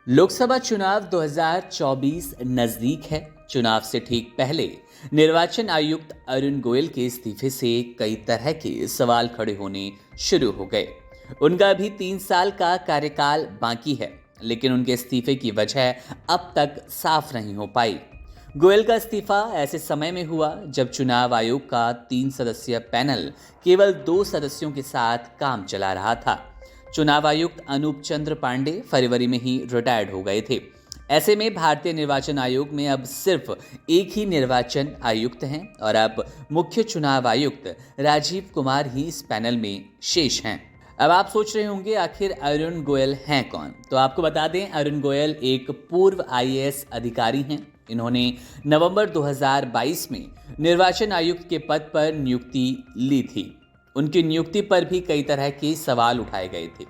लोकसभा चुनाव 2024 नजदीक है। चुनाव से ठीक पहले निर्वाचन आयुक्त अरुण गोयल के इस्तीफे से कई तरह के सवाल खड़े होने शुरू हो गए। उनका अभी 3 साल का कार्यकाल बाकी है, लेकिन उनके इस्तीफे की वजह अब तक साफ नहीं हो पाई। गोयल का इस्तीफा ऐसे समय में हुआ जब चुनाव आयोग का 3 सदस्यीय पैनल केवल 2 सदस्यों के साथ काम चला रहा था। चुनाव आयुक्त अनूप चंद्र पांडे फरवरी में ही रिटायर्ड हो गए थे। ऐसे में भारतीय निर्वाचन आयोग में अब सिर्फ एक ही निर्वाचन आयुक्त हैं और अब मुख्य चुनाव आयुक्त राजीव कुमार ही इस पैनल में शेष हैं। अब आप सोच रहे होंगे आखिर अरुण गोयल हैं कौन? तो आपको बता दें, अरुण गोयल एक पूर्व आईएएस अधिकारी हैं। इन्होंने नवंबर 2022 में निर्वाचन आयुक्त के पद पर नियुक्ति ली थी। उनकी नियुक्ति पर भी कई तरह के सवाल उठाए गए थे।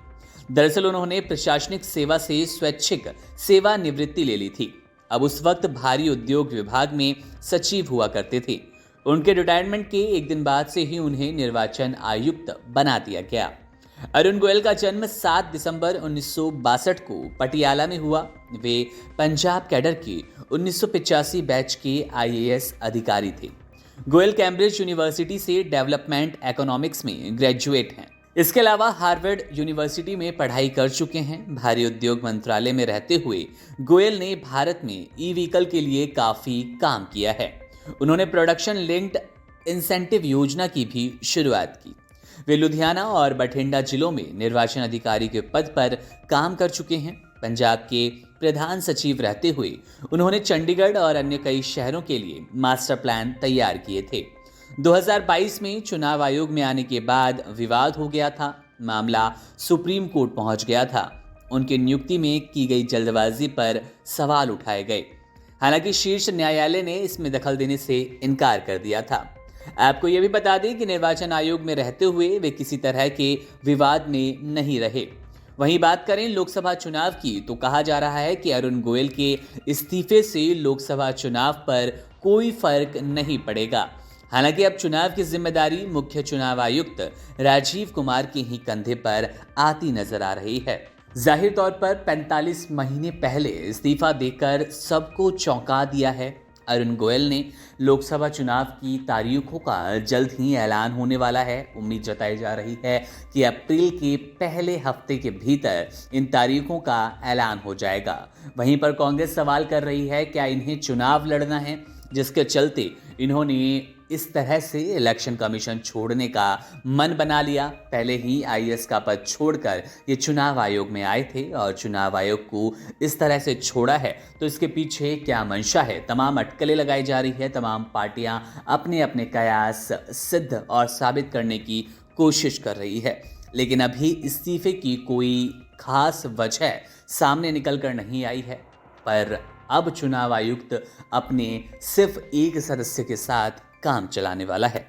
दरअसल उन्होंने प्रशासनिक सेवा से स्वैच्छिक सेवानिवृत्ति ले ली थी। अब उस वक्त भारी उद्योग विभाग में सचिव हुआ करते थे। उनके रिटायरमेंट के एक दिन बाद से ही उन्हें निर्वाचन आयुक्त बना दिया गया। अरुण गोयल का जन्म 7 दिसंबर 1962 को पटियाला में हुआ। वे पंजाब कैडर के 1985 बैच के आईएएस अधिकारी थे। गोयल कैम्ब्रिज यूनिवर्सिटी से डेवलपमेंट इकोनॉमिक्स में ग्रेजुएट हैं। इसके अलावा हार्वर्ड यूनिवर्सिटी में पढ़ाई कर चुके हैं। भारी उद्योग मंत्रालय में रहते हुए गोयल ने भारत में ई व्हीकल के लिए काफी काम किया है। उन्होंने प्रोडक्शन लिंक्ड इंसेंटिव योजना की भी शुरुआत की। वे लुधियाना और बठिंडा जिलों में निर्वाचन अधिकारी के पद पर काम कर चुके हैं। पंजाब के प्रधान सचिव रहते हुए उन्होंने चंडीगढ़ और अन्य कई शहरों के लिए मास्टर प्लान तैयार किए थे। 2022 में चुनाव आयोग में आने के बाद विवाद हो गया था। मामला सुप्रीम कोर्ट पहुंच गया था। उनकी नियुक्ति में की गई जल्दबाजी पर सवाल उठाए गए। हालांकि शीर्ष न्यायालय ने इसमें दखल देने से इनकार कर दिया था। आपको यह भी बता दें कि निर्वाचन आयोग में रहते हुए वे किसी तरह के विवाद में नहीं रहे। वहीं बात करें लोकसभा चुनाव की, तो कहा जा रहा है कि अरुण गोयल के इस्तीफे से लोकसभा चुनाव पर कोई फर्क नहीं पड़ेगा। हालांकि अब चुनाव की जिम्मेदारी मुख्य चुनाव आयुक्त राजीव कुमार के ही कंधे पर आती नजर आ रही है। जाहिर तौर पर 45 महीने पहले इस्तीफा देकर सबको चौंका दिया है। अरुण गोयल ने लोकसभा चुनाव की तारीखों का जल्द ही ऐलान होने वाला है। उम्मीद जताई जा रही है कि अप्रैल के पहले हफ्ते के भीतर इन तारीखों का ऐलान हो जाएगा। वहीं पर कांग्रेस सवाल कर रही है क्या इन्हें चुनाव लड़ना है, जिसके चलते इन्होंने इस तरह से इलेक्शन कमीशन छोड़ने का मन बना लिया। पहले ही आईएएस का पद छोड़कर ये चुनाव आयोग में आए थे और चुनाव आयोग को इस तरह से छोड़ा है, तो इसके पीछे क्या मंशा है? तमाम अटकलें लगाई जा रही है। तमाम पार्टियां अपने अपने कयास सिद्ध और साबित करने की कोशिश कर रही है, लेकिन अभी इस्तीफे की कोई खास वजह सामने निकल कर नहीं आई है। पर अब चुनाव आयुक्त अपने सिर्फ एक सदस्य के साथ काम चलाने वाला है।